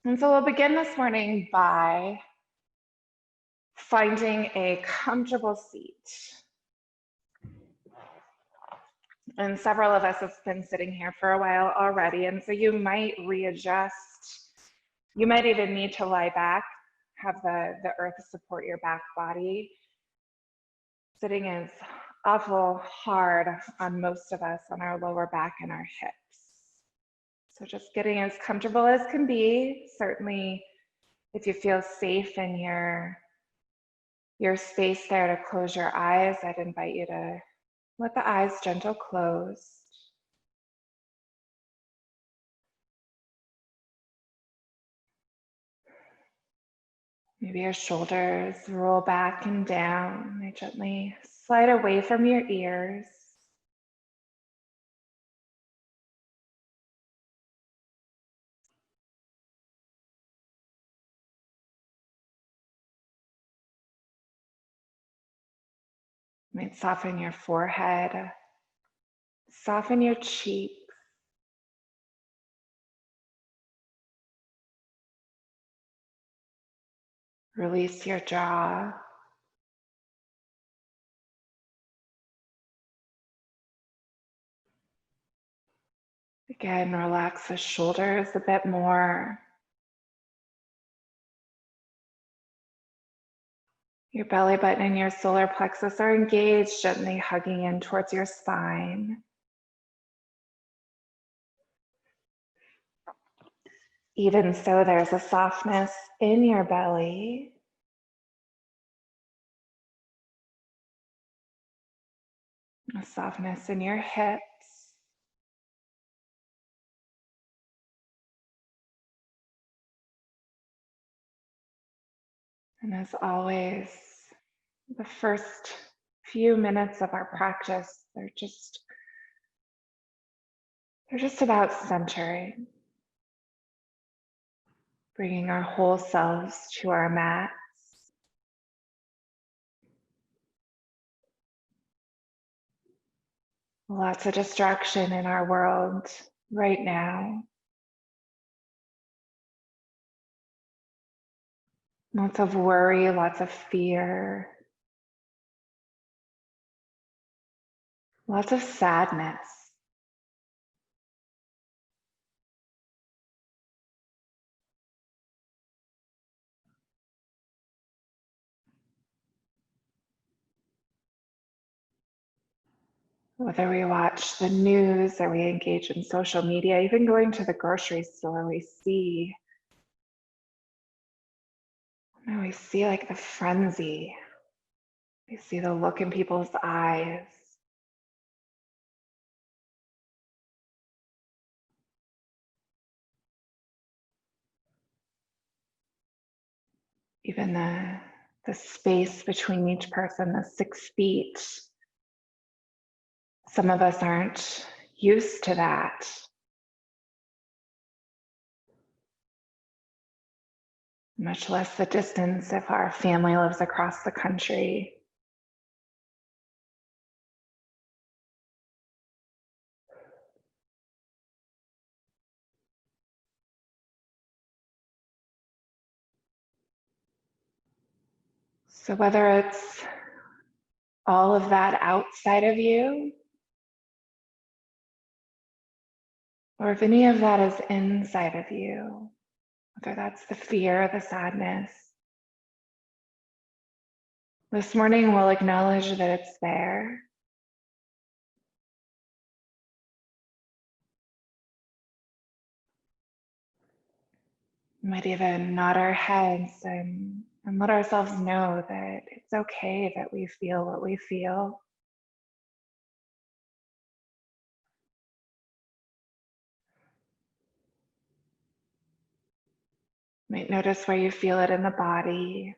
And so we'll begin this morning by finding a comfortable seat. And several of us have been sitting here for a while already, and so you might readjust. You might even need to lie back, have the earth support your back body. Sitting is awful hard on most of us, on our lower back and our hips. So just getting as comfortable as can be. Certainly, if you feel safe in your space there to close your eyes, I'd invite you to let the eyes gentle close. Maybe your shoulders roll back and down. They gently slide away from your ears. You might soften your forehead, soften your cheeks. Release your jaw. Again, relax the shoulders a bit more. Your belly button and your solar plexus are engaged, gently hugging in towards your spine. Even so, there's a softness in your belly. A softness in your hips. And as always, the first few minutes of our practice, they're just about centering, bringing our whole selves to our mat. Lots of distraction in our world right now. Lots of worry, lots of fear, lots of sadness. Whether we watch the news or we engage in social media, even going to the grocery store, we see like the frenzy. We see the look in people's eyes. Even the space between each person, the 6 feet. Some of us aren't used to that. Much less the distance if our family lives across the country. So whether it's all of that outside of you, or if any of that is inside of you, whether that's the fear or the sadness, this morning we'll acknowledge that it's there. We might even nod our heads and let ourselves know that it's okay that we feel what we feel. You might notice where you feel it in the body.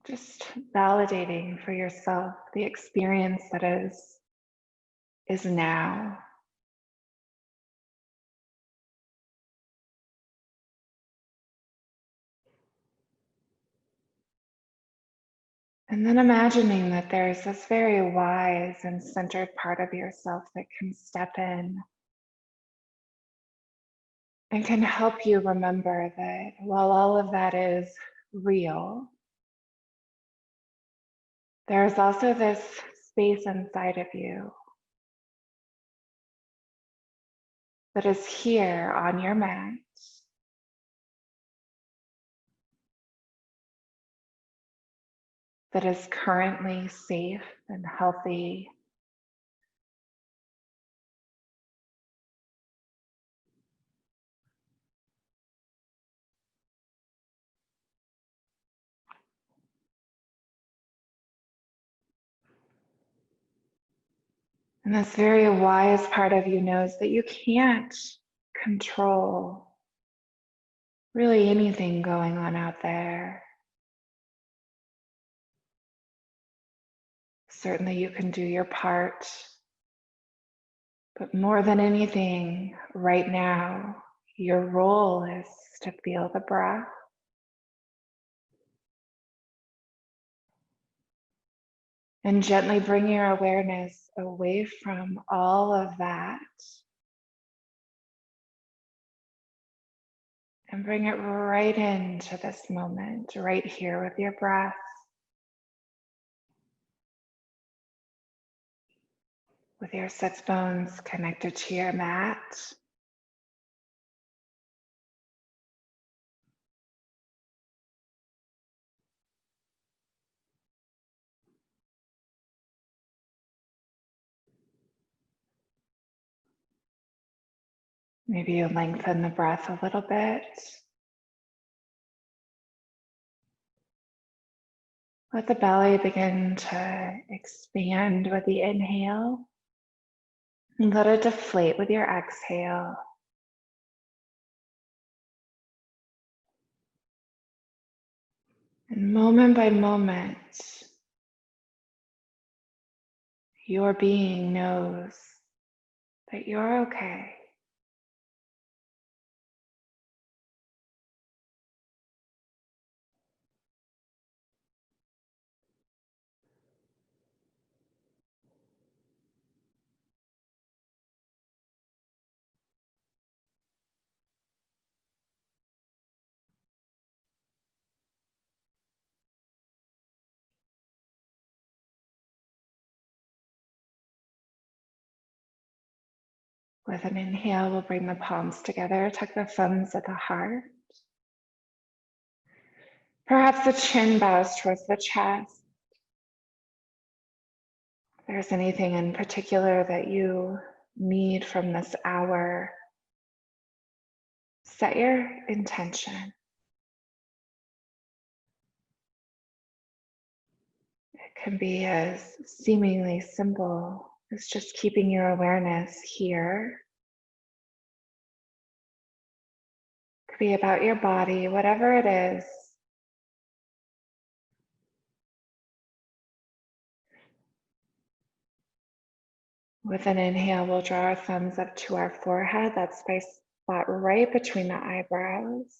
Just validating for yourself the experience that is now. And then imagining that there's this very wise and centered part of yourself that can step in and can help you remember that while all of that is real, there's also this space inside of you that is here on your mat, that is currently safe and healthy. And this very wise part of you knows that you can't control really anything going on out there. Certainly you can do your part, but more than anything, right now, your role is to feel the breath. And gently bring your awareness away from all of that and bring it right into this moment, right here with your breath. With your sits bones connected to your mat. Maybe you lengthen the breath a little bit. Let the belly begin to expand with the inhale and let it deflate with your exhale. And moment by moment, your being knows that you're okay. With an inhale, we'll bring the palms together, tuck the thumbs at the heart. Perhaps the chin bows towards the chest. If there's anything in particular that you need from this hour, set your intention. It can be as seemingly simple as just keeping your awareness here. It could be about your body, whatever it is. With an inhale, we'll draw our thumbs up to our forehead. That space spot right between the eyebrows.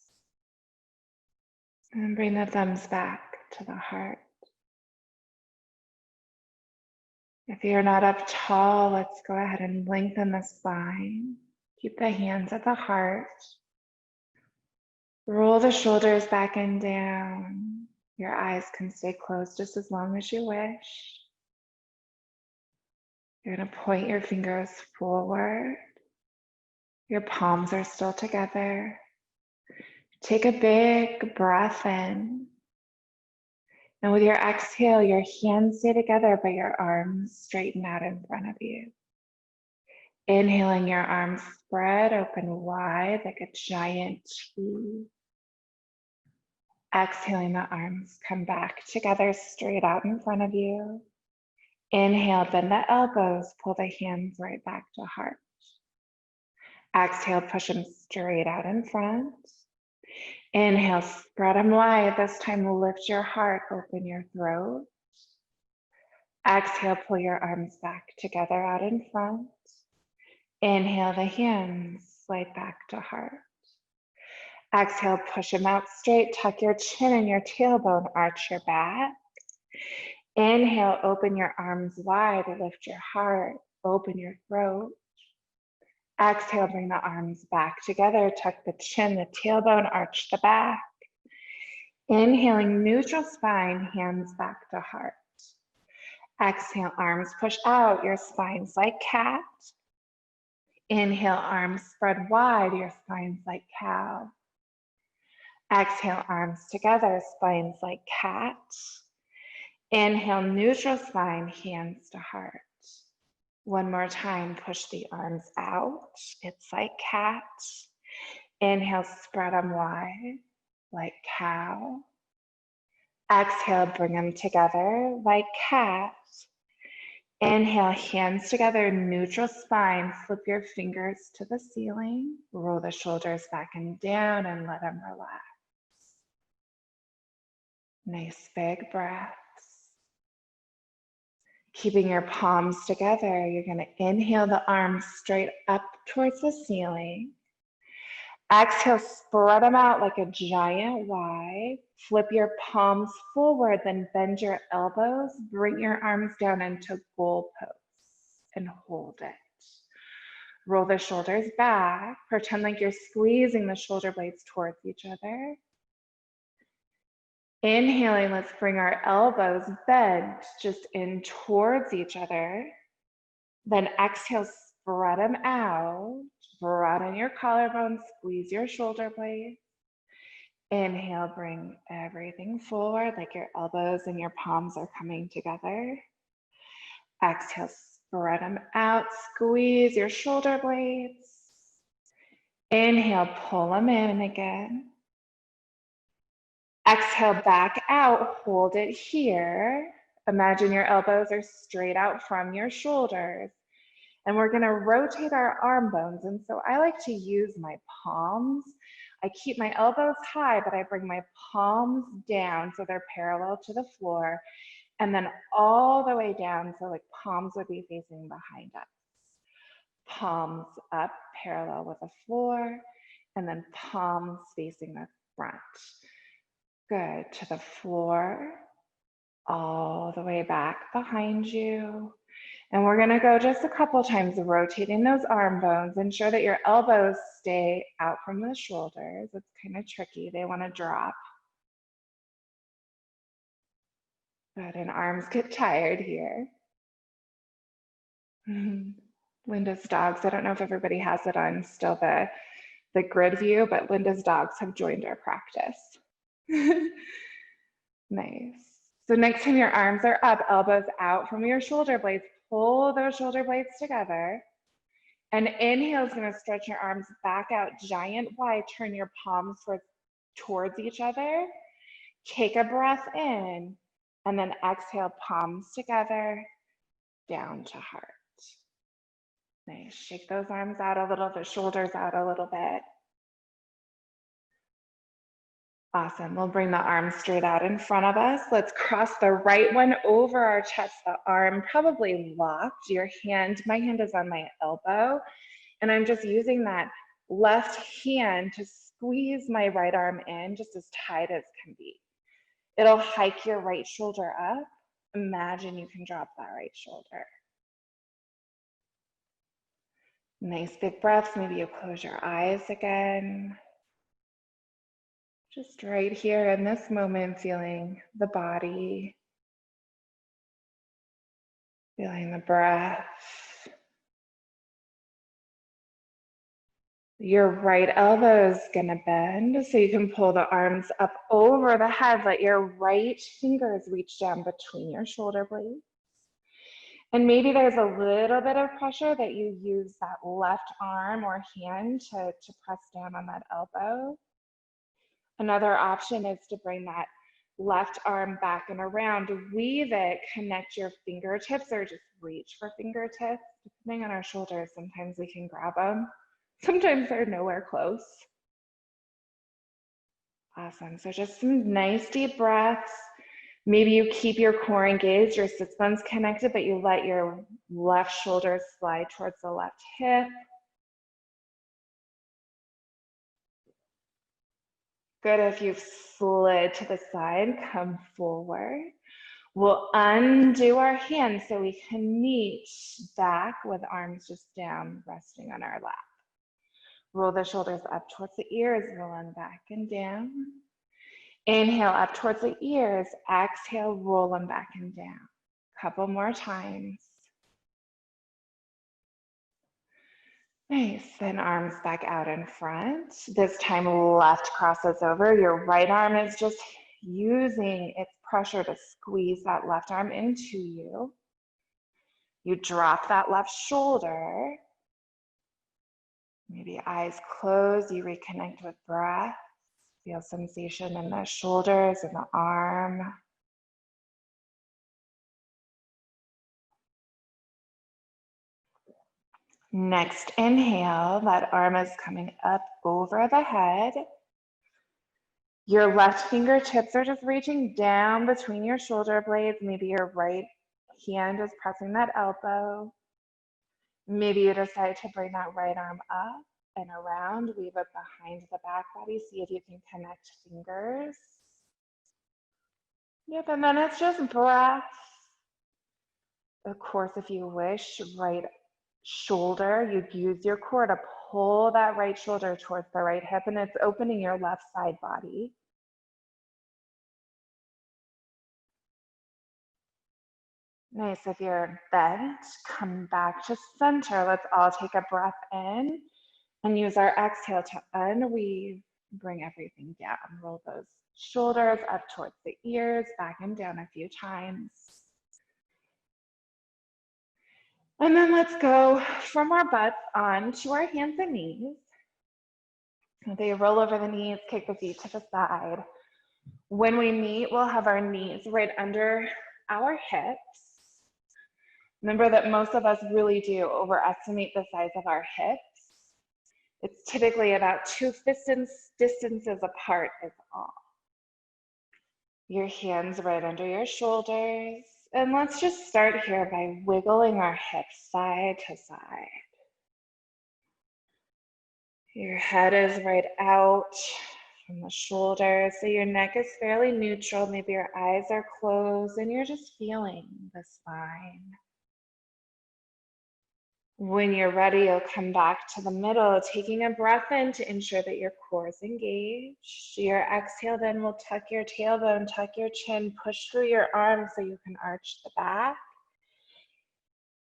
And bring the thumbs back to the heart. If you're not up tall, let's go ahead and lengthen the spine. Keep the hands at the heart. Roll the shoulders back and down. Your eyes can stay closed just as long as you wish. You're going to point your fingers forward. Your palms are still together. Take a big breath in. And with your exhale, your hands stay together, but your arms straighten out in front of you. Inhaling, your arms spread open wide like a giant T. Exhaling, the arms come back together straight out in front of you. Inhale, bend the elbows, pull the hands right back to heart. Exhale, push them straight out in front. Inhale, spread them wide. This time, lift your heart, open your throat. Exhale, pull your arms back together out in front. Inhale, the hands slide back to heart. Exhale, push them out straight. Tuck your chin and your tailbone, arch your back. Inhale, open your arms wide, lift your heart, open your throat. Exhale, bring the arms back together, tuck the chin, the tailbone, arch the back. Inhaling, neutral spine, hands back to heart. Exhale, arms push out, your spine's like cat. Inhale, arms spread wide, your spine's like cow. Exhale, arms together, spines like cat. Inhale, neutral spine, hands to heart. One more time, push the arms out. It's like cat. Inhale, spread them wide, like cow. Exhale, bring them together, like cat. Inhale, hands together, neutral spine. Flip your fingers to the ceiling. Roll the shoulders back and down and let them relax. Nice big breaths. Keeping your palms together, you're going to inhale the arms straight up towards the ceiling. Exhale, spread them out like a giant Y. Flip your palms forward, then bend your elbows. Bring your arms down into goal pose and hold it. Roll the shoulders back. Pretend like you're squeezing the shoulder blades towards each other. Inhaling, let's bring our elbows bent just in towards each other. Then exhale, spread them out. Broaden your collarbone, squeeze your shoulder blades. Inhale, bring everything forward like your elbows and your palms are coming together. Exhale, spread them out, squeeze your shoulder blades. Inhale, pull them in again. Exhale, back out, hold it here. Imagine your elbows are straight out from your shoulders. And we're gonna rotate our arm bones. And so I like to use my palms. I keep my elbows high, but I bring my palms down so they're parallel to the floor. And then all the way down, so like palms would be facing behind us. Palms up, parallel with the floor, and then palms facing the front. Good, to the floor, all the way back behind you. And we're gonna go just a couple times rotating those arm bones. Ensure that your elbows stay out from the shoulders. It's kind of tricky, they wanna drop. Good, and arms get tired here. Linda's dogs, I don't know if everybody has it on still the grid view, but Linda's dogs have joined our practice. Nice. So next time your arms are up, elbows out from your shoulder blades, pull those shoulder blades together. And inhale is going to stretch your arms back out, giant Y. Turn your palms towards each other. Take a breath in, and then exhale, palms together, down to heart. Nice. Shake those arms out a little, the shoulders out a little bit. Awesome. We'll bring the arms straight out in front of us. Let's cross the right one over our chest, the arm probably locked. My hand is on my elbow, and I'm just using that left hand to squeeze my right arm in just as tight as can be. It'll hike your right shoulder up. Imagine you can drop that right shoulder. Nice big breaths. Maybe you close your eyes again. Just right here in this moment, feeling the body, feeling the breath. Your right elbow is gonna bend so you can pull the arms up over the head. Let your right fingers reach down between your shoulder blades. And maybe there's a little bit of pressure that you use that left arm or hand to press down on that elbow. Another option is to bring that left arm back and around, weave it, connect your fingertips, or just reach for fingertips. Depending on our shoulders, sometimes we can grab them. Sometimes they're nowhere close. Awesome, so just some nice deep breaths. Maybe you keep your core engaged, your sits bones connected, but you let your left shoulder slide towards the left hip. Good, if you've slid to the side, come forward. We'll undo our hands so we can meet back with arms just down, resting on our lap. Roll the shoulders up towards the ears, rolling back and down. Inhale up towards the ears, exhale, roll them back and down. Couple more times. Nice, then arms back out in front. This time left crosses over. Your right arm is just using its pressure to squeeze that left arm into you. You drop that left shoulder. Maybe eyes closed, you reconnect with breath. Feel sensation in the shoulders and the arm. Next inhale, that arm is coming up over the head. Your left fingertips are just reaching down between your shoulder blades. Maybe your right hand is pressing that elbow. Maybe you decide to bring that right arm up and around, weave it behind the back body. See if you can connect fingers. Yep, and then it's just breath. Of course, if you wish, right shoulder, you use your core to pull that right shoulder towards the right hip, and it's opening your left side body. Nice, if you're bent, come back to center. Let's all take a breath in and use our exhale to unweave, bring everything down. Roll those shoulders up towards the ears, back and down a few times. And then let's go from our butts on to our hands and knees. They roll over the knees, kick the feet to the side. When we meet, we'll have our knees right under our hips. Remember that most of us really do overestimate the size of our hips. It's typically about 2 distances apart is all. Your hands right under your shoulders. And let's just start here by wiggling our hips side to side. Your head is right out from the shoulders, so your neck is fairly neutral. Maybe your eyes are closed and you're just feeling the spine. When you're ready, you'll come back to the middle, taking a breath in to ensure that your core is engaged. Your exhale then will tuck your tailbone, tuck your chin, push through your arms so you can arch the back.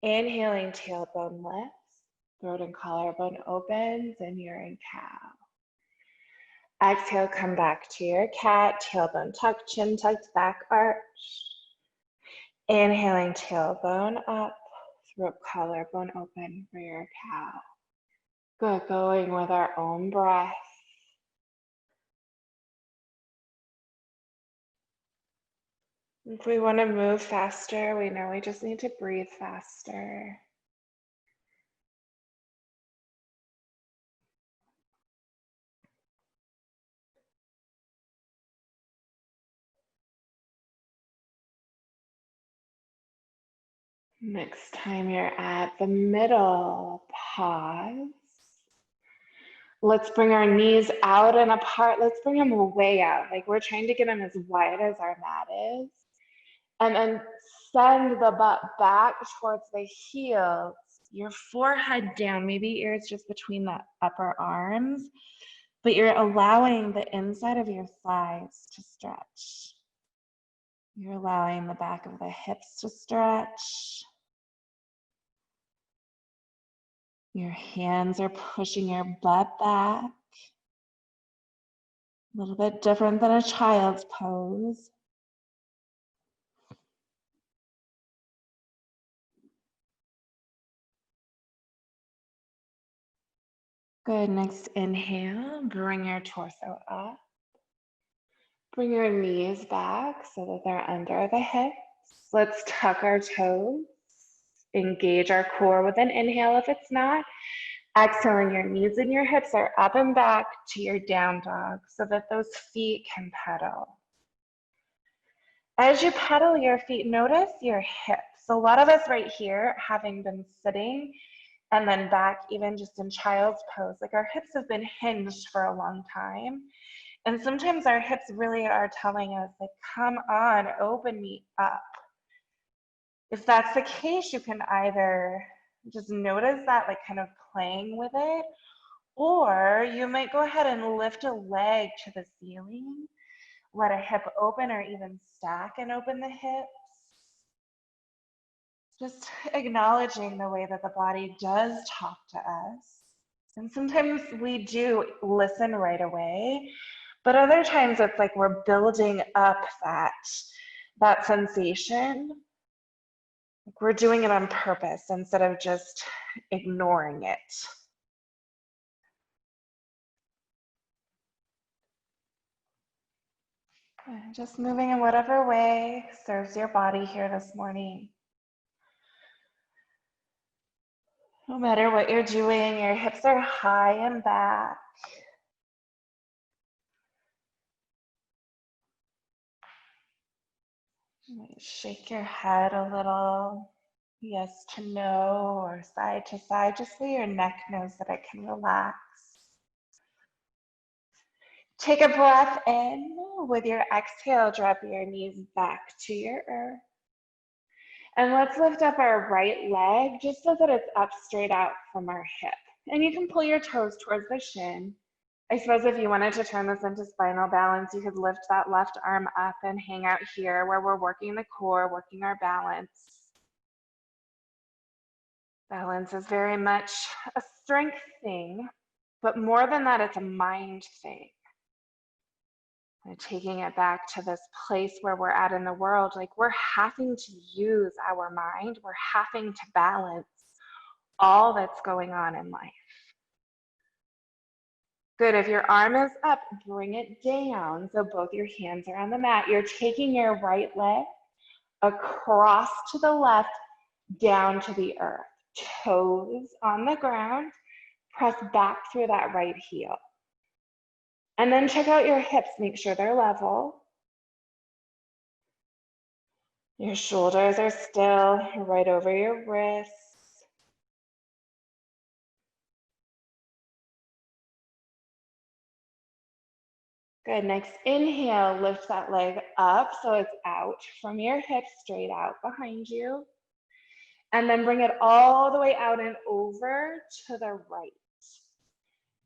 Inhaling, tailbone lifts, throat and collarbone opens, and you're in cow. Exhale, come back to your cat, tailbone tucked, chin tucked, back arch. Inhaling, tailbone up. Throat, collarbone open for your cow. Good, going with our own breath. If we want to move faster, we know we just need to breathe faster. Next time you're at the middle, pause. Let's bring our knees out and apart. Let's bring them way out. Like we're trying to get them as wide as our mat is. And then send the butt back towards the heels. Your forehead down, maybe ears just between the upper arms, but you're allowing the inside of your thighs to stretch. You're allowing the back of the hips to stretch. Your hands are pushing your butt back. A little bit different than a child's pose. Good, next inhale, bring your torso up. Bring your knees back so that they're under the hips. Let's tuck our toes. Engage our core with an inhale if it's not. Exhaling, your knees and your hips are up and back to your down dog so that those feet can pedal. As you pedal your feet, notice your hips. A lot of us right here, having been sitting and then back even just in child's pose, like our hips have been hinged for a long time. And sometimes our hips really are telling us, like, come on, open me up. If that's the case, you can either just notice that, like kind of playing with it, or you might go ahead and lift a leg to the ceiling, let a hip open, or even stack and open the hips. Just acknowledging the way that the body does talk to us. And sometimes we do listen right away, but other times it's like we're building up that sensation. Like we're doing it on purpose instead of just ignoring it. Just moving in whatever way serves your body here this morning. No matter what you're doing, your hips are high and back. Shake your head a little, yes to no, or side to side, just so your neck knows that it can relax. Take a breath in. With your exhale, drop your knees back to your earth. And let's lift up our right leg just so that it's up straight out from our hip. And you can pull your toes towards the shin. I suppose if you wanted to turn this into spinal balance, you could lift that left arm up and hang out here where we're working the core, working our balance. Balance is very much a strength thing, but more than that, it's a mind thing. And taking it back to this place where we're at in the world, like we're having to use our mind, we're having to balance all that's going on in life. Good, if your arm is up, bring it down so both your hands are on the mat. You're taking your right leg across to the left, down to the earth. Toes on the ground, press back through that right heel. And then check out your hips, make sure they're level. Your shoulders are still right over your wrists. Good, next inhale, lift that leg up so it's out from your hips, straight out behind you. And then bring it all the way out and over to the right.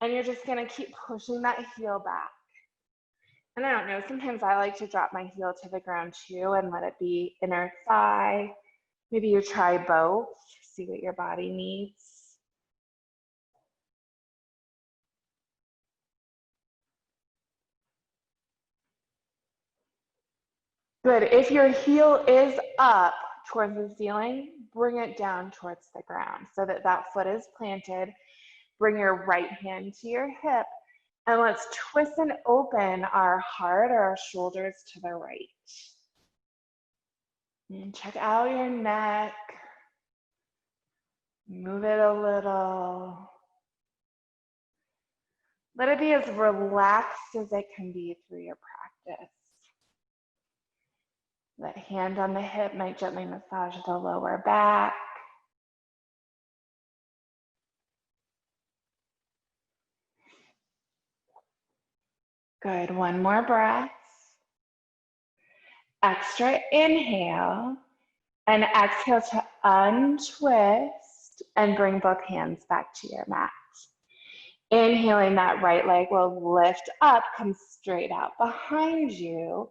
And you're just gonna keep pushing that heel back. And I don't know, sometimes I like to drop my heel to the ground too and let it be inner thigh. Maybe you try both, see what your body needs. Good, if your heel is up towards the ceiling, bring it down towards the ground so that that foot is planted. Bring your right hand to your hip, and let's twist and open our heart or our shoulders to the right. And check out your neck. Move it a little. Let it be as relaxed as it can be through your practice. That hand on the hip might gently massage the lower back. Good, one more breath. Extra inhale, and exhale to untwist and bring both hands back to your mat. Inhaling, that right leg will lift up, come straight out behind you.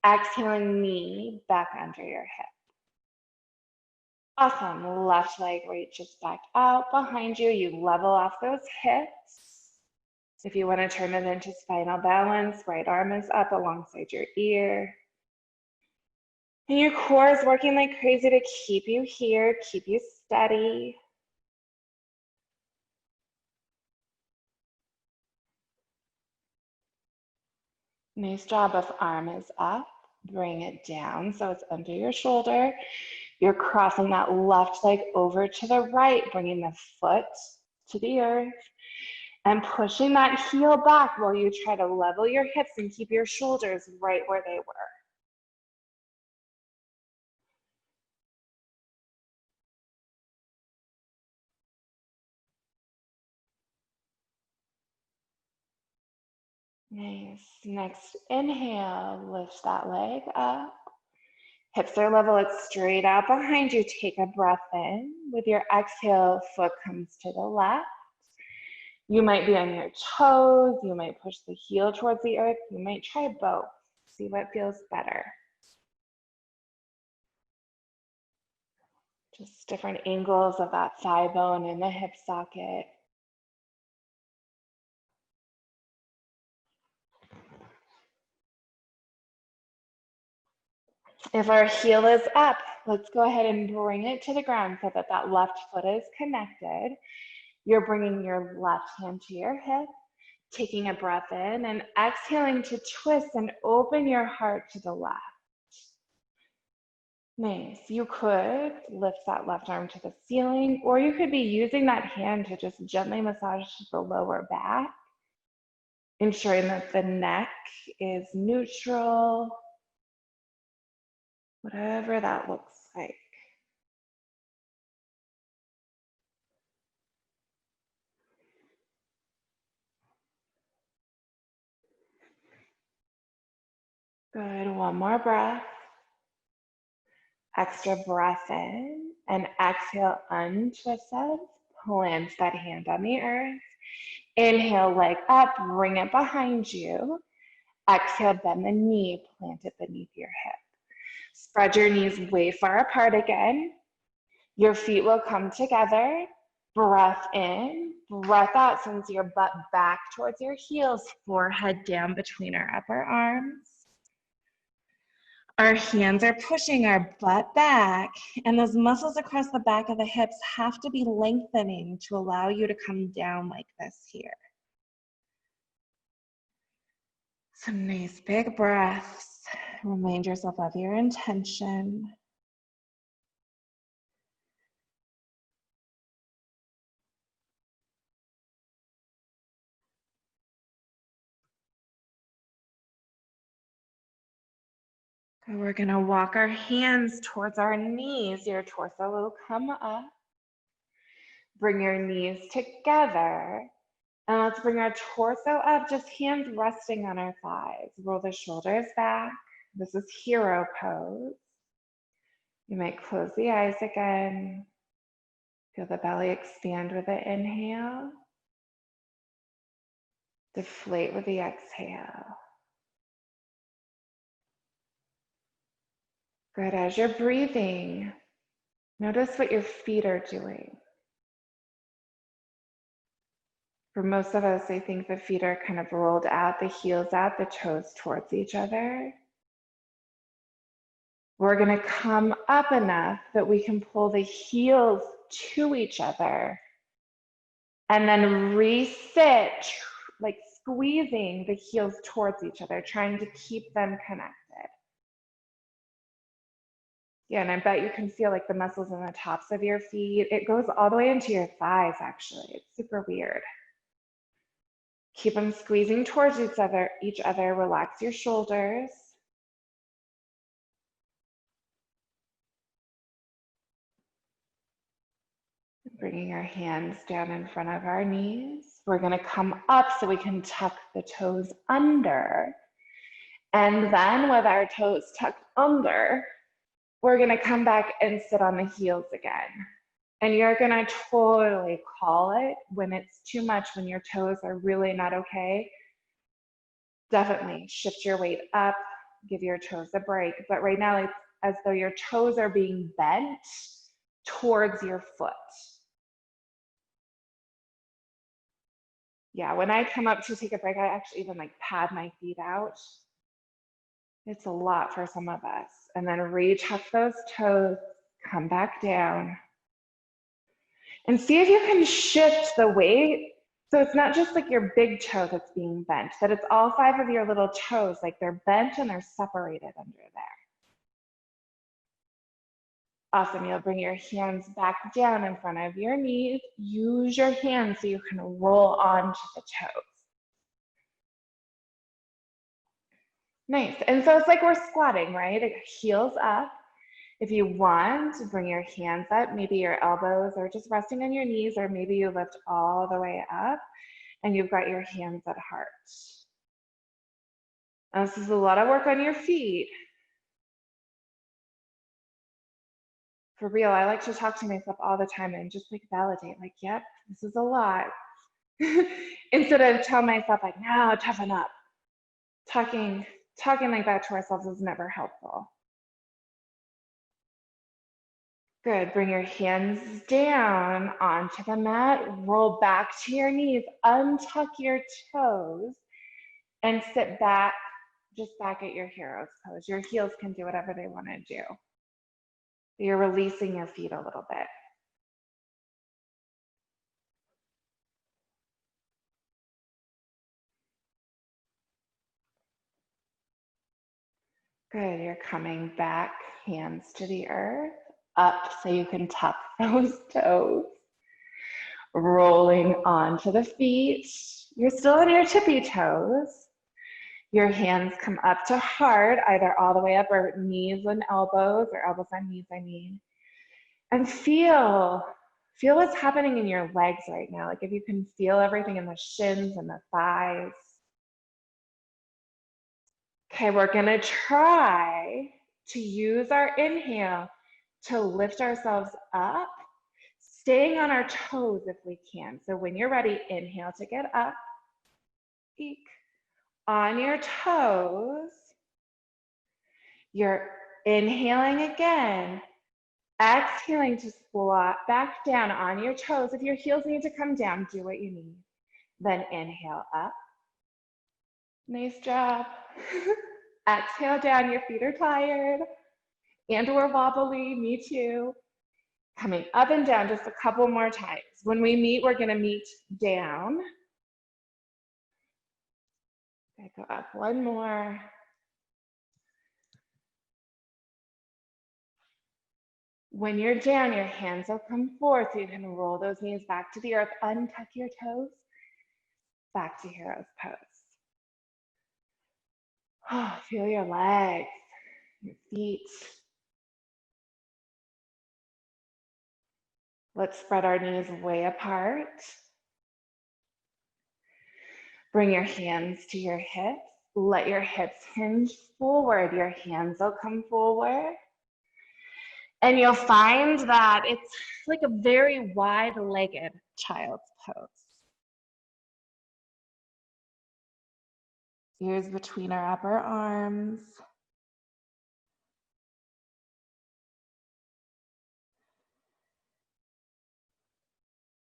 Exhaling, knee back under your hip. Awesome, left leg reaches back out behind you. You level off those hips. If you want to turn it into spinal balance, right arm is up alongside your ear. And your core is working like crazy to keep you here, keep you steady. Nice job. If arm is up, bring it down so it's under your shoulder. You're crossing that left leg over to the right, bringing the foot to the earth and pushing that heel back while you try to level your hips and keep your shoulders right where they were. Nice. Next, inhale, lift that leg up. Hips are level, it's straight out behind you. Take a breath in. With your exhale, foot comes to the left. You might be on your toes. You might push the heel towards the earth. You might try both. See what feels better. Just different angles of that thigh bone and the hip socket. If our heel is up, let's go ahead and bring it to the ground so that that left foot is connected. You're bringing your left hand to your hip, taking a breath in and exhaling to twist and open your heart to the left. Nice. You could lift that left arm to the ceiling, or you could be using that hand to just gently massage the lower back, ensuring that the neck is neutral, whatever that looks like. Good. One more breath. Extra breath in and exhale, untwist it. Plant that hand on the earth. Inhale, leg up, bring it behind you. Exhale, bend the knee, plant it beneath your hip. Spread your knees way far apart again. Your feet will come together. Breath in, breath out, sends your butt back towards your heels, forehead down between our upper arms. Our hands are pushing our butt back, and those muscles across the back of the hips have to be lengthening to allow you to come down like this here. Some nice big breaths. Remind yourself of your intention. And we're gonna walk our hands towards our knees. Your torso will come up. Bring your knees together. And let's bring our torso up, just hands resting on our thighs. Roll the shoulders back. This is hero pose. You might close the eyes again. Feel the belly expand with the inhale. Deflate with the exhale. Good. As you're breathing, notice what your feet are doing. For most of us, I think the feet are kind of rolled out, the heels out, the toes towards each other. We're going to come up enough that we can pull the heels to each other and then resit, like squeezing the heels towards each other, trying to keep them connected. Yeah, and I bet you can feel like the muscles in the tops of your feet. It goes all the way into your thighs, actually. It's super weird. Keep them squeezing towards each other. Relax your shoulders. Bringing our hands down in front of our knees. We're going to come up so we can tuck the toes under. And then with our toes tucked under, we're going to come back and sit on the heels again. And you're going to totally call it when it's too much, when your toes are really not okay. Definitely shift your weight up, give your toes a break. But right now, it's as though your toes are being bent towards your foot. Yeah, when I come up to take a break, I actually even like pad my feet out. It's a lot for some of us. And then retuck those toes, come back down. And see if you can shift the weight. So it's not just like your big toe that's being bent, that it's all 5 of your little toes, like they're bent and they're separated under there. Awesome, you'll bring your hands back down in front of your knees. Use your hands so you can roll onto the toes. Nice, and so it's like we're squatting, right? Heels up. If you want to bring your hands up, maybe your elbows are just resting on your knees, or maybe you lift all the way up and you've got your hands at heart. This is a lot of work on your feet. For real, I like to talk to myself all the time and just like validate, like, yep, this is a lot. Instead of tell myself like, no, toughen up. Talking like that to ourselves is never helpful. Good, bring your hands down onto the mat, roll back to your knees, untuck your toes, and sit back, just back at your hero's pose. Your heels can do whatever they want to do. You're releasing your feet a little bit. Good, you're coming back, hands to the earth, up so you can tuck those toes. Rolling onto the feet. You're still on your tippy toes. Your hands come up to heart, either all the way up or knees and elbows, or elbows on knees, I mean. And feel what's happening in your legs right now. Like if you can feel everything in the shins and the thighs. Okay, we're gonna try to use our inhale to lift ourselves up, staying on our toes if we can. So when you're ready, inhale to get up, peek. On your toes, you're inhaling again, exhaling to squat back down on your toes. If your heels need to come down, do what you need. Then inhale up. Nice job. Exhale down, your feet are tired and or wobbly, me too. Coming up and down just a couple more times. When we meet, we're gonna meet down. Okay, go up one more. When you're down, your hands will come forth. So you can roll those knees back to the earth, untuck your toes, back to hero's pose. Oh, feel your legs, your feet. Let's spread our knees way apart. Bring your hands to your hips. Let your hips hinge forward. Your hands will come forward. And you'll find that it's like a very wide-legged child's pose. Ears between our upper arms.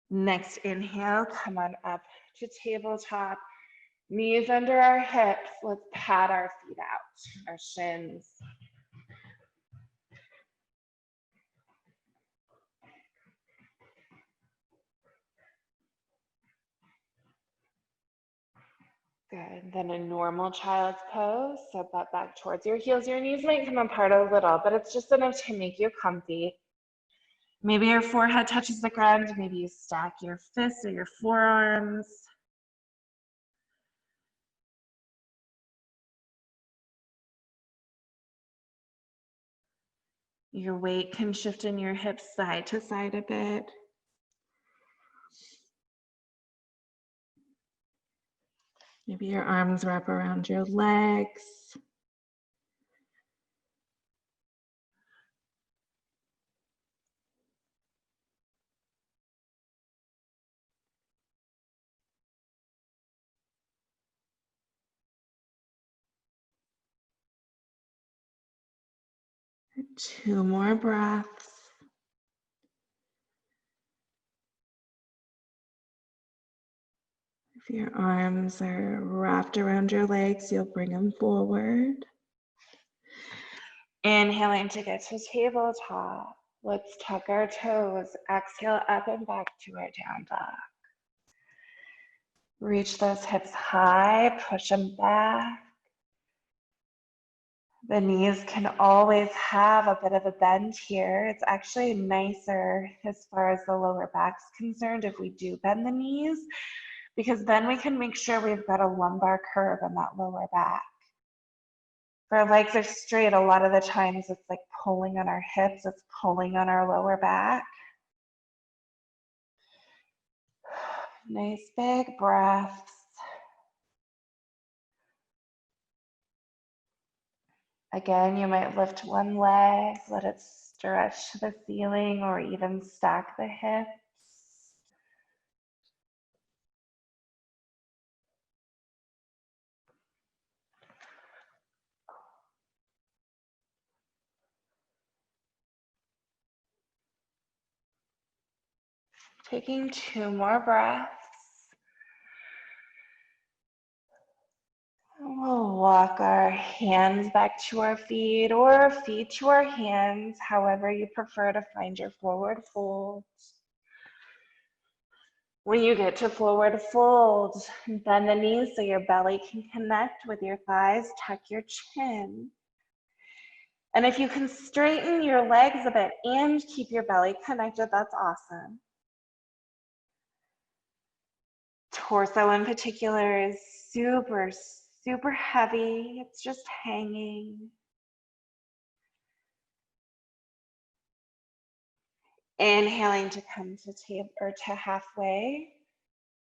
Next inhale, come on up to tabletop. Knees under our hips. Let's pat our feet out, our shins. Good, then a normal child's pose. So butt back towards your heels. Your knees might come apart a little, but it's just enough to make you comfy. Maybe your forehead touches the ground. Maybe you stack your fists or your forearms. Your weight can shift in your hips side to side a bit. Maybe your arms wrap around your legs. Two more breaths. If your arms are wrapped around your legs, you'll bring them forward. Inhaling to get to tabletop. Let's tuck our toes. Exhale up and back to our down dog. Reach those hips high, push them back. The knees can always have a bit of a bend here. It's actually nicer as far as the lower back's concerned if we do bend the knees, because then we can make sure we've got a lumbar curve in that lower back. If our legs are straight, a lot of the times it's like pulling on our hips, it's pulling on our lower back. Nice big breaths. Again, you might lift one leg, let it stretch to the ceiling, or even stack the hips. Taking 2 more breaths. We'll walk our hands back to our feet or feet to our hands, however you prefer to find your forward fold. When you get to forward fold, bend the knees so your belly can connect with your thighs, tuck your chin. And if you can straighten your legs a bit and keep your belly connected, that's awesome. Torso in particular is super, super heavy. It's just hanging. Inhaling to come to table or to halfway.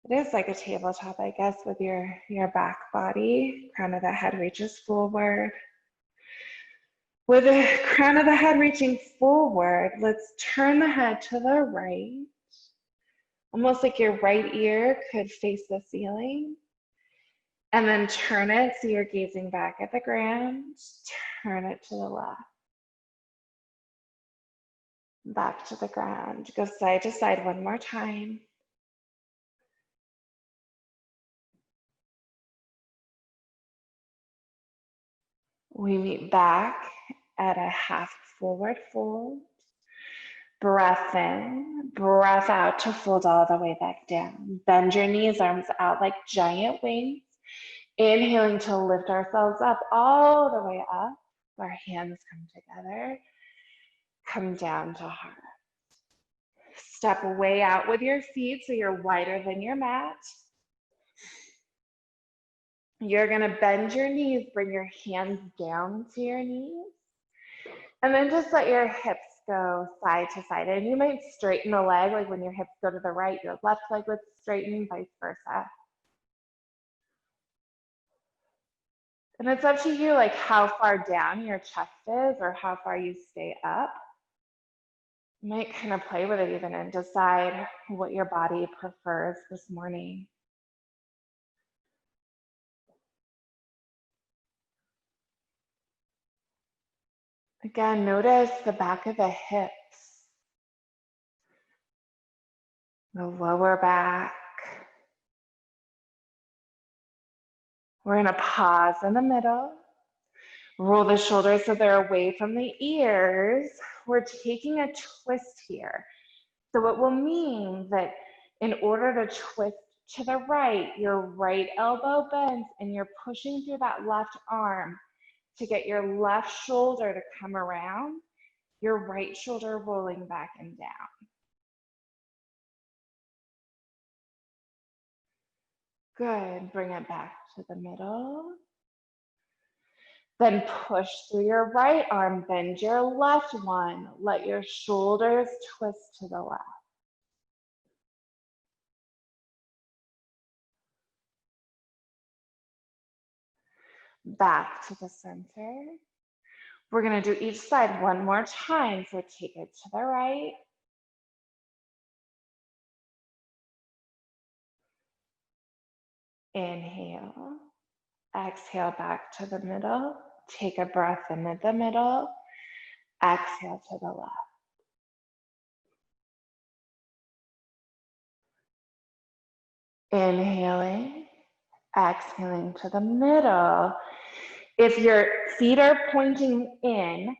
It is like a tabletop, I guess, with your back body. Crown of the head reaches forward. With the crown of the head reaching forward, let's turn the head to the right. Almost like your right ear could face the ceiling. And then turn it so you're gazing back at the ground. Turn it to the left. Back to the ground. Go side to side one more time. We meet back at a half forward fold. Breath in, breath out to fold all the way back down. Bend your knees, arms out like giant wings. Inhaling to lift ourselves up all the way up. Our hands come together. Come down to heart. Step way out with your feet so you're wider than your mat. You're gonna bend your knees, bring your hands down to your knees. And then just let your hips go side to side. And you might straighten a leg, like when your hips go to the right, your left leg would straighten, vice versa. And it's up to you, like how far down your chest is or how far you stay up. You might kind of play with it even and decide what your body prefers this morning. Again, notice the back of the hips, the lower back. We're gonna pause in the middle. Roll the shoulders so they're away from the ears. We're taking a twist here. So it will mean that in order to twist to the right, your right elbow bends and you're pushing through that left arm to get your left shoulder to come around, your right shoulder rolling back and down. Good, bring it back to the middle. Then push through your right arm, bend your left one. Let your shoulders twist to the left. Back to the center. We're gonna do each side one more time. So take it to the right. Inhale. Exhale back to the middle. Take a breath into the middle. Exhale to the left. Inhaling, exhaling to the middle. If your feet are pointing in,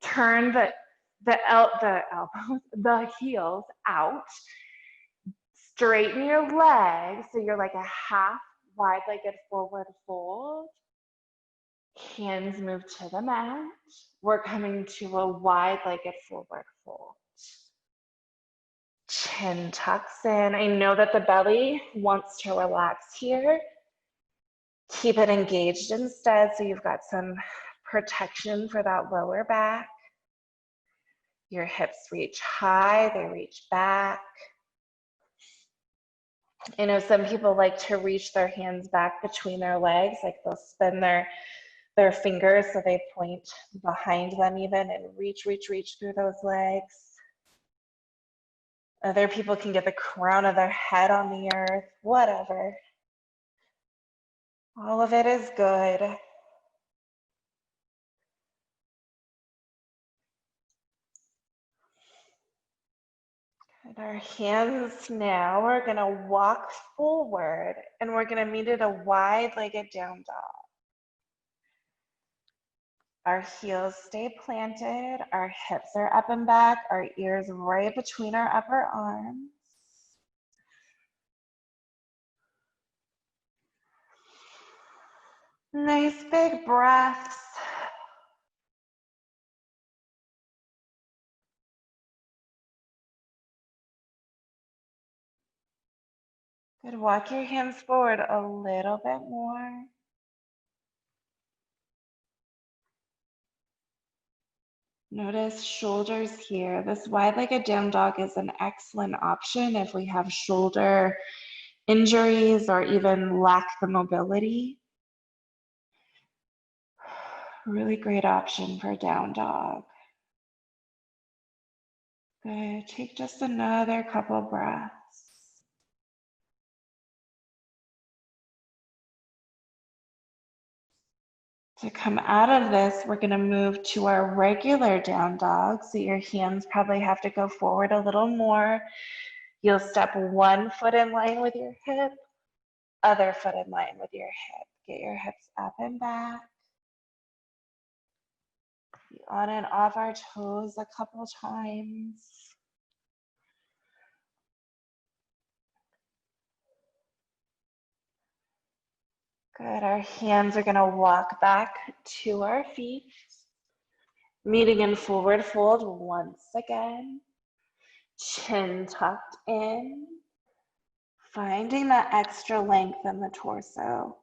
turn the elbows, the heels out. Straighten your legs so you're like a half wide-legged forward fold. Hands move to the mat. We're coming to a wide-legged forward fold. Chin tucks in. I know that the belly wants to relax here. Keep it engaged instead so you've got some protection for that lower back. Your hips reach high, they reach back. I know some people like to reach their hands back between their legs, like they'll spin their their fingers so they point behind them even, and reach through those legs. Other people can get the crown of their head on the earth, whatever. All of it is good. And our hands now, we're gonna walk forward and we're gonna meet at a wide-legged down dog. Our heels stay planted, our hips are up and back, our ears right between our upper arms. Nice big breaths. Good, walk your hands forward a little bit more. Notice shoulders here. This wide-legged down dog is an excellent option if we have shoulder injuries or even lack the mobility. Really great option for down dog. Good, take just another couple breaths. To come out of this, we're gonna move to our regular down dog. So your hands probably have to go forward a little more. You'll step one foot in line with your hip, other foot in line with your hip. Get your hips up and back. Be on and off our toes a couple times. Good, our hands are gonna walk back to our feet. Meeting in forward fold once again. Chin tucked in. Finding that extra length in the torso.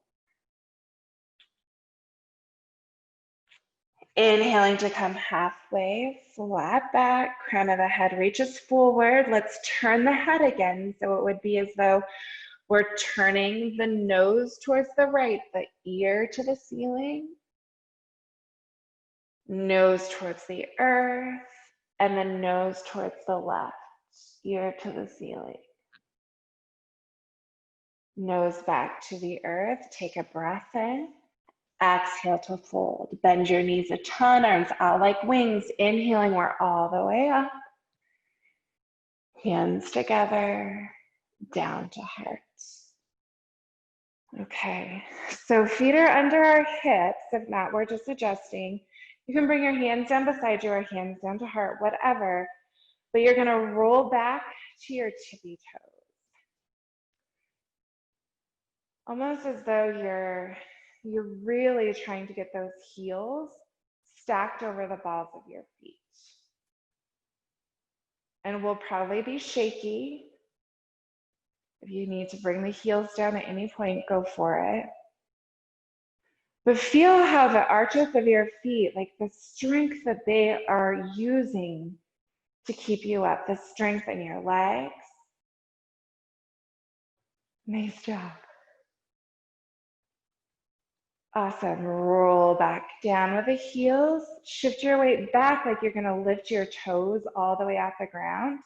Inhaling to come halfway, flat back, crown of the head reaches forward. Let's turn the head again. So it would be as though we're turning the nose towards the right, the ear to the ceiling, nose towards the earth, and the nose towards the left, ear to the ceiling. Nose back to the earth, take a breath in. Exhale to fold. Bend your knees a ton, arms out like wings. Inhaling, we're all the way up. Hands together, down to heart. Okay, so feet are under our hips. If not, we're just adjusting. You can bring your hands down beside you or hands down to heart, whatever. But you're gonna roll back to your tippy toes. Almost as though you're really trying to get those heels stacked over the balls of your feet. And we'll probably be shaky. If you need to bring the heels down at any point, go for it. But feel how the arches of your feet, like the strength that they are using to keep you up, the strength in your legs. Nice job. Awesome. Roll back down with the heels. Shift your weight back like you're going to lift your toes all the way off the ground.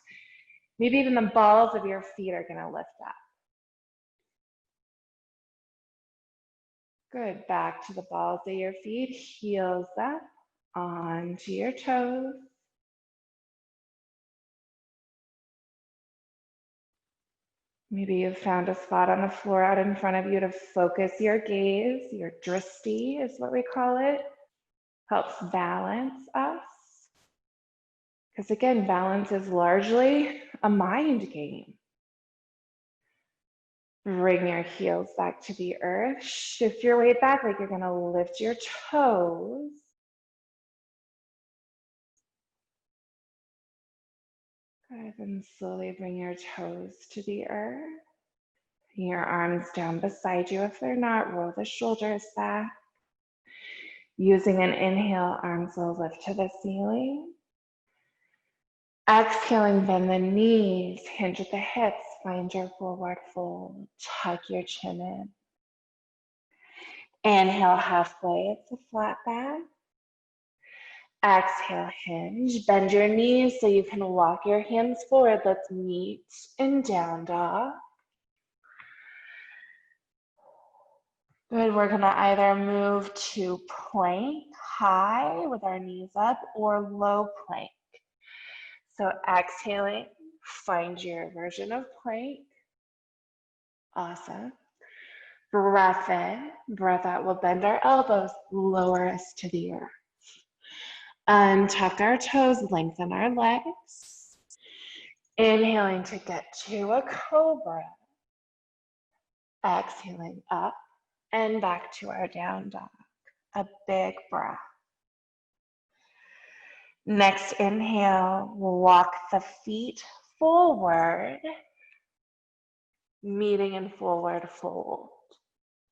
Maybe even the balls of your feet are going to lift up. Good. Back to the balls of your feet. Heels up onto your toes. Maybe you've found a spot on the floor out in front of you to focus your gaze. Your drishti is what we call it. Helps balance us. Because again, balance is largely a mind game. Bring your heels back to the earth. Shift your weight back like you're going to lift your toes. Good. And slowly bring your toes to the earth. Your arms down beside you. If they're not, roll the shoulders back. Using an inhale, arms will lift to the ceiling. Exhaling, bend the knees, hinge at the hips, find your forward fold. Tuck your chin in. Inhale halfway, it's a flat back. Exhale, hinge. Bend your knees so you can walk your hands forward. Let's meet in down dog. Good, we're gonna either move to plank, high with our knees up, or low plank. So exhaling, find your version of plank. Awesome. Breath in, breath out. We'll bend our elbows, lower us to the earth. Untuck our toes, lengthen our legs. Inhaling to get to a cobra. Exhaling up and back to our down dog. A big breath. Next inhale, we'll walk the feet forward, meeting in forward fold.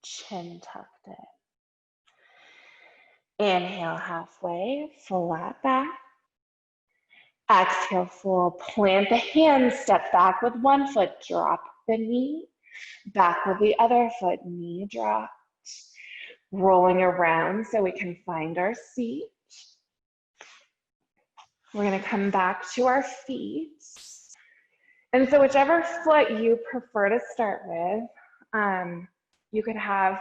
Chin tucked in. Inhale halfway, flat back. Exhale, full plant the hands, step back with one foot, drop the knee, back with the other foot, knee dropped. Rolling around so we can find our seat. We're gonna come back to our feet. And so whichever foot you prefer to start with, you could have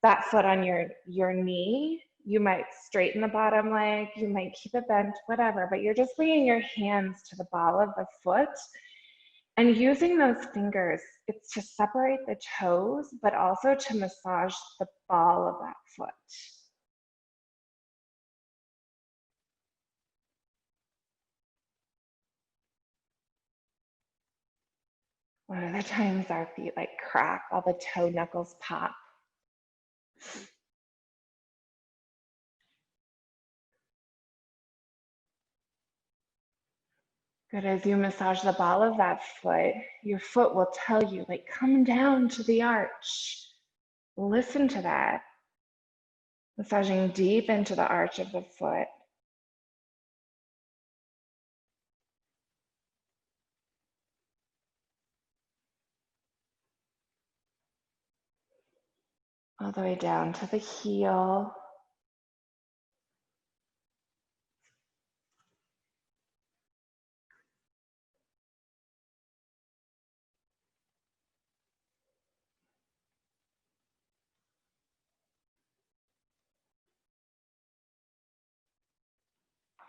that foot on your knee. You might straighten the bottom leg, you might keep it bent, whatever, but you're just bringing your hands to the ball of the foot and using those fingers. It's to separate the toes, but also to massage the ball of that foot. One of the times our feet like crack, all the toe knuckles pop. Good, as you massage the ball of that foot, your foot will tell you, like, come down to the arch. Listen to that. Massaging deep into the arch of the foot. All the way down to the heel.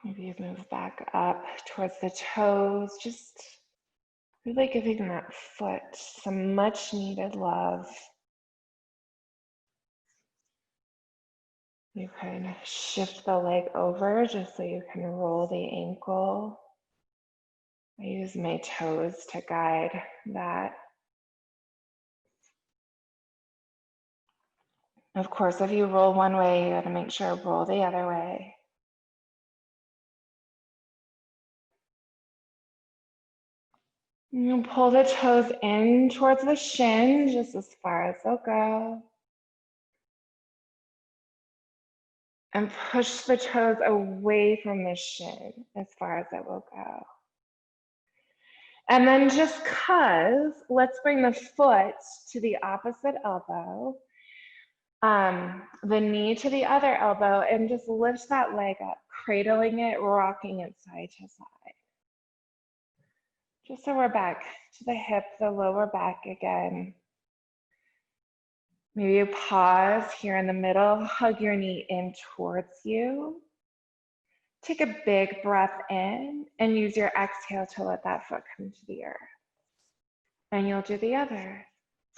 Maybe you move back up towards the toes, just really giving that foot some much needed love. You can shift the leg over just so you can roll the ankle. I use my toes to guide that. Of course, if you roll one way, you gotta make sure roll the other way. You pull the toes in towards the shin, just as far as they'll go. And push the toes away from the shin as far as it will go. And then just cause, let's bring the foot to the opposite elbow, the knee to the other elbow, and just lift that leg up, cradling it, rocking it side to side. Just so we're back to the hip, the lower back again. Maybe you pause here in the middle, hug your knee in towards you. Take a big breath in and use your exhale to let that foot come to the earth. And you'll do the other.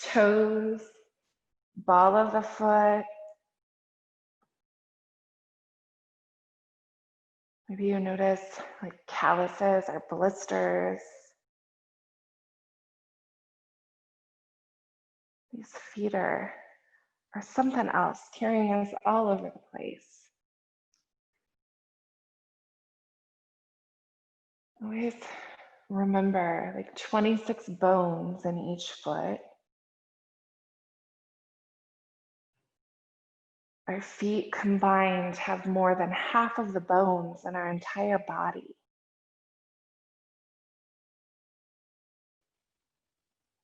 Toes, ball of the foot. Maybe you notice like calluses or blisters. These feet are something else, carrying us all over the place. Always remember, like 26 bones in each foot. Our feet combined have more than half of the bones in our entire body.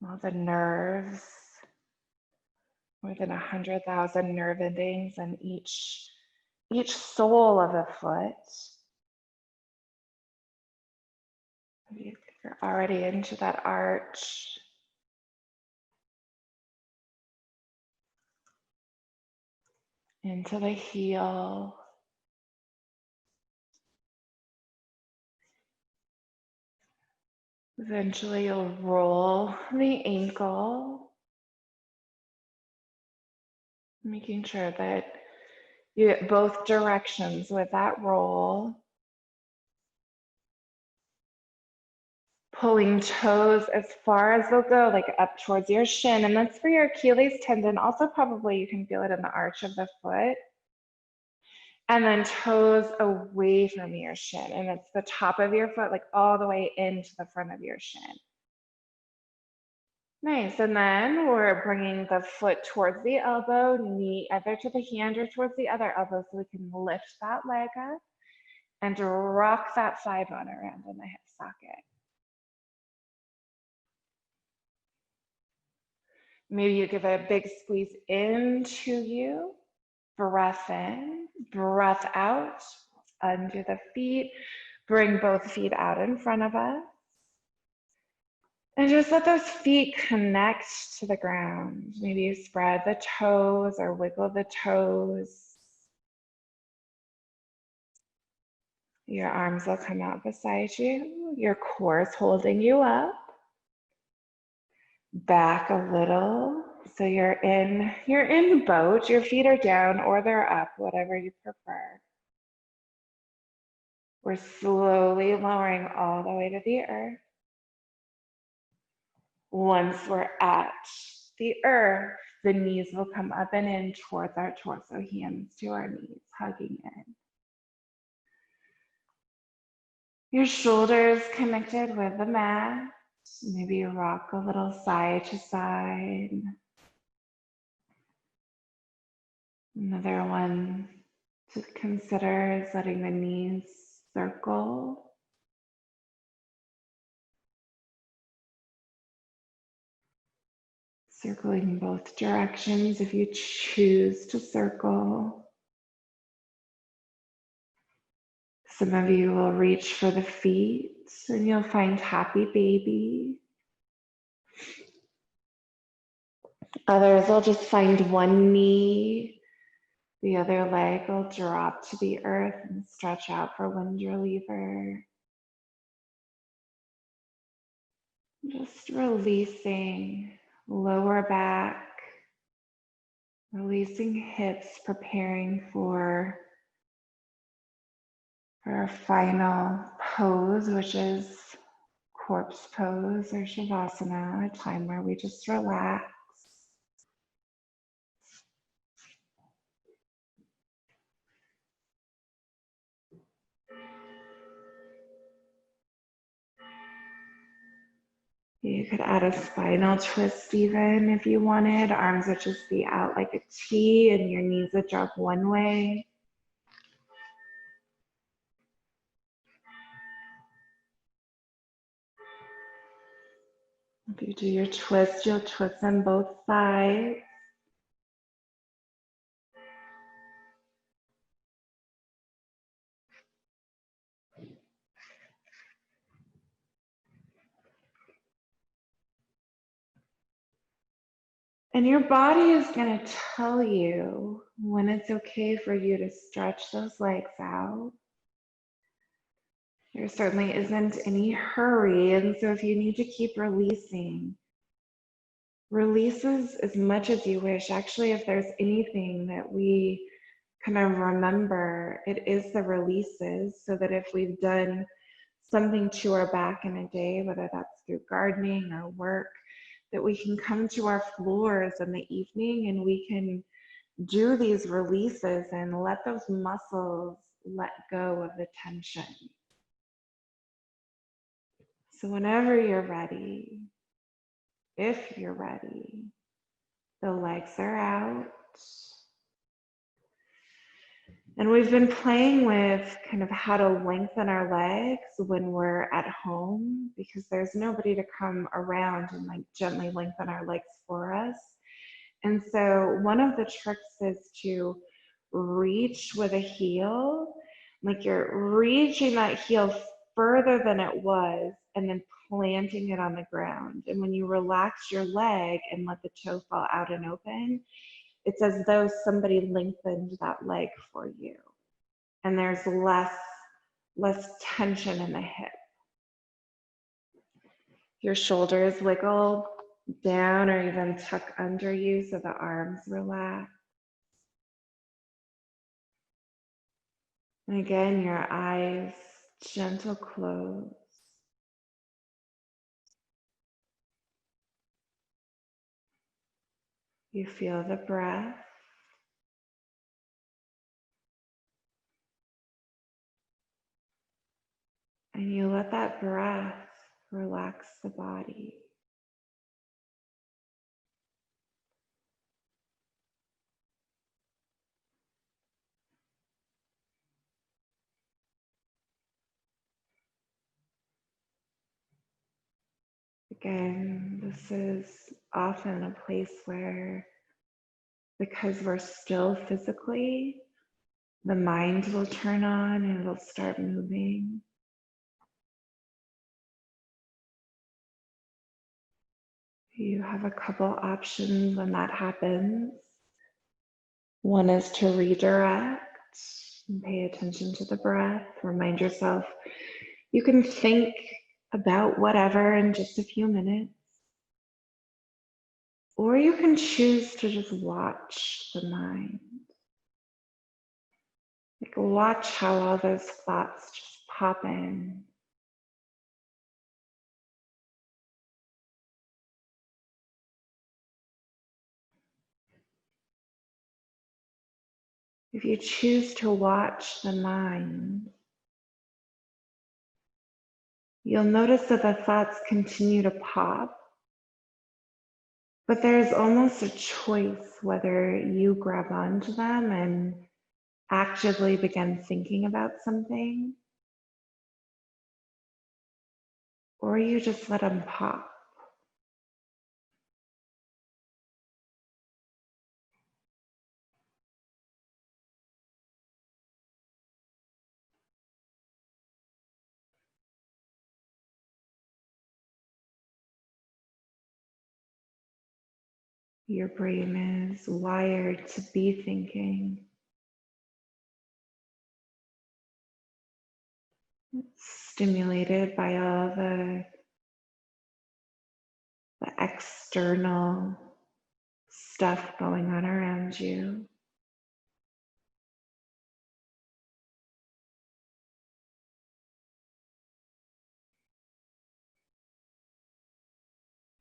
All the nerves, more than 100,000 nerve endings in each sole of the foot. Maybe you're already into that arch. Into the heel. Eventually you'll roll the ankle, making sure that you get both directions with that roll. Pulling toes as far as they'll go, like up towards your shin. And that's for your Achilles tendon. Also, probably you can feel it in the arch of the foot. And then toes away from your shin. And it's the top of your foot, like all the way into the front of your shin. Nice. And then we're bringing the foot towards the elbow, knee either to the hand or towards the other elbow, so we can lift that leg up and rock that thigh bone around in the hip socket. Maybe you give a big squeeze into you, breath in, breath out, undo the feet, bring both feet out in front of us. And just let those feet connect to the ground. Maybe you spread the toes or wiggle the toes. Your arms will come out beside you. Your core is holding you up. Back a little. So you're in boat. Your feet are down or they're up, whatever you prefer. We're slowly lowering all the way to the earth. Once we're at the earth, the knees will come up and in towards our torso, hands to our knees, hugging in. Your shoulders connected with the mat. Maybe you rock a little side to side. Another one to consider is letting the knees circle. Circling both directions if you choose to circle. Some of you will reach for the feet and you'll find happy baby. Others will just find one knee. The other leg will drop to the earth and stretch out for wind reliever. Just releasing lower back, releasing hips, preparing for our final pose, which is corpse pose or shavasana, a time where we just relax. You could add a spinal twist even if you wanted. Arms would just be out like a T and your knees would drop one way. If you do your twist, you'll twist on both sides. And your body is going to tell you when it's okay for you to stretch those legs out. There certainly isn't any hurry. And so if you need to keep releasing, release as much as you wish. Actually, if there's anything that we kind of remember, it is the releases, so that if we've done something to our back in a day, whether that's through gardening or work, that we can come to our floors in the evening and we can do these releases and let those muscles let go of the tension. So whenever you're ready, if you're ready, the legs are out. And we've been playing with kind of how to lengthen our legs when we're at home, because there's nobody to come around and like gently lengthen our legs for us. And so one of the tricks is to reach with a heel, like you're reaching that heel further than it was and then planting it on the ground. And when you relax your leg and let the toe fall out and open, it's as though somebody lengthened that leg for you. And there's less tension in the hip. Your shoulders wiggle down or even tuck under you so the arms relax. And again, your eyes gentle close. You feel the breath. And you let that breath relax the body. Again, this is often a place where, because we're still physically, the mind will turn on and it'll start moving. You have a couple options when that happens. One is to redirect and pay attention to the breath. Remind yourself you can think about whatever in just a few minutes. Or you can choose to just watch the mind. Like watch how all those thoughts just pop in. If you choose to watch the mind, you'll notice that the thoughts continue to pop, but there's almost a choice whether you grab onto them and actively begin thinking about something, or you just let them pop. Your brain is wired to be thinking. It's stimulated by all the external stuff going on around you.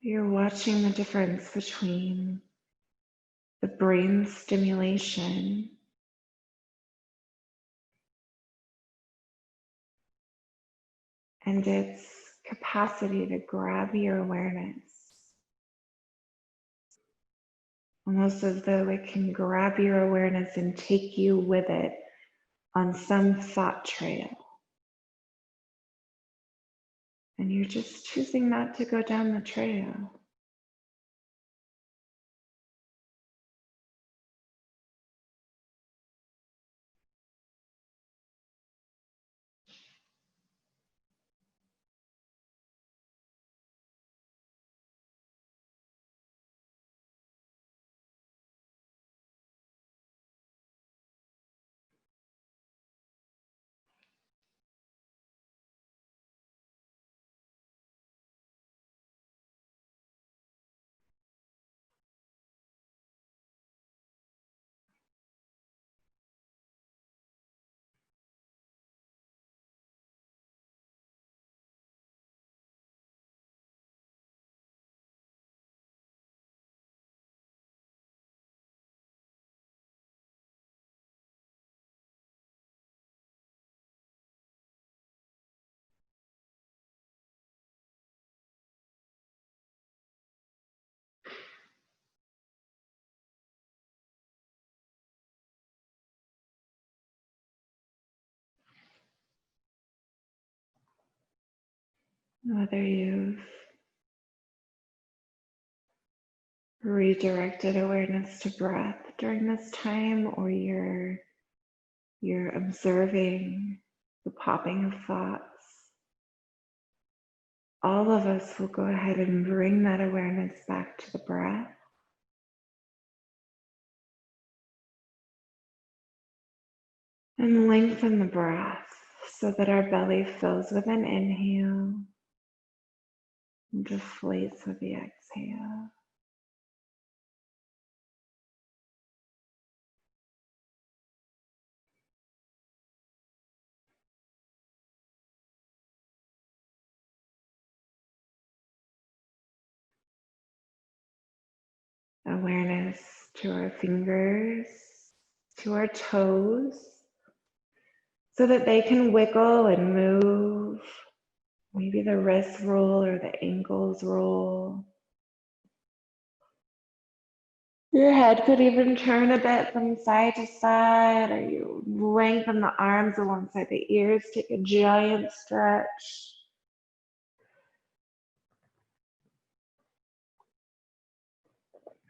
You're watching the difference between the brain stimulation and its capacity to grab your awareness. Almost as though it can grab your awareness and take you with it on some thought trail. And you're just choosing not to go down the trail. Whether you've redirected awareness to breath during this time, or you're observing the popping of thoughts, all of us will go ahead and bring that awareness back to the breath. And lengthen the breath so that our belly fills with an inhale and deflates with the exhale. Awareness to our fingers, to our toes, so that they can wiggle and move. Maybe the wrists roll or the ankles roll. Your head could even turn a bit from side to side, or you lengthen the arms alongside the ears, take a giant stretch.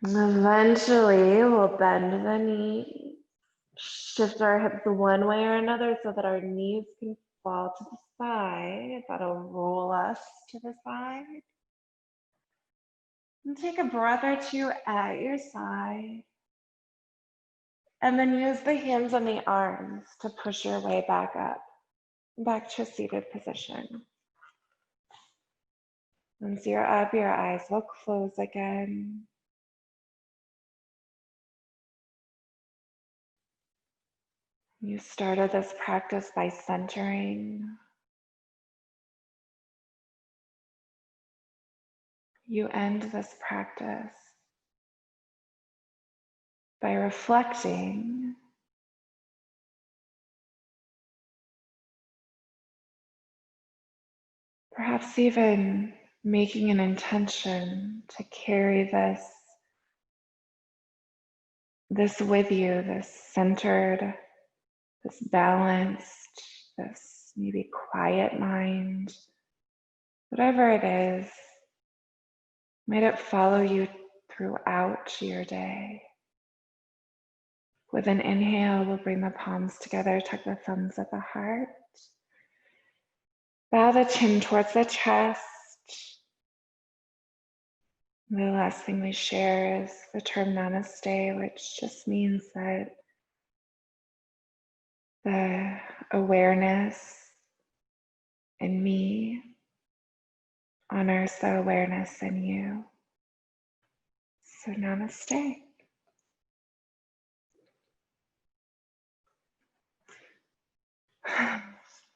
And eventually, we'll bend the knees, shift our hips one way or another so that our knees can fall to the side. That'll roll us to the side. And take a breath or two at your side. And then use the hands and the arms to push your way back up, back to a seated position. Once you're up, your eyes will close again. You started this practice by centering. You end this practice by reflecting, perhaps even making an intention to carry this with you, this centered, this balanced, this maybe quiet mind, whatever it is, might it follow you throughout your day. With an inhale, we'll bring the palms together, tuck the thumbs at the heart. Bow the chin towards the chest. The last thing we share is the term namaste, which just means that the awareness in me honors the awareness in you. So namaste.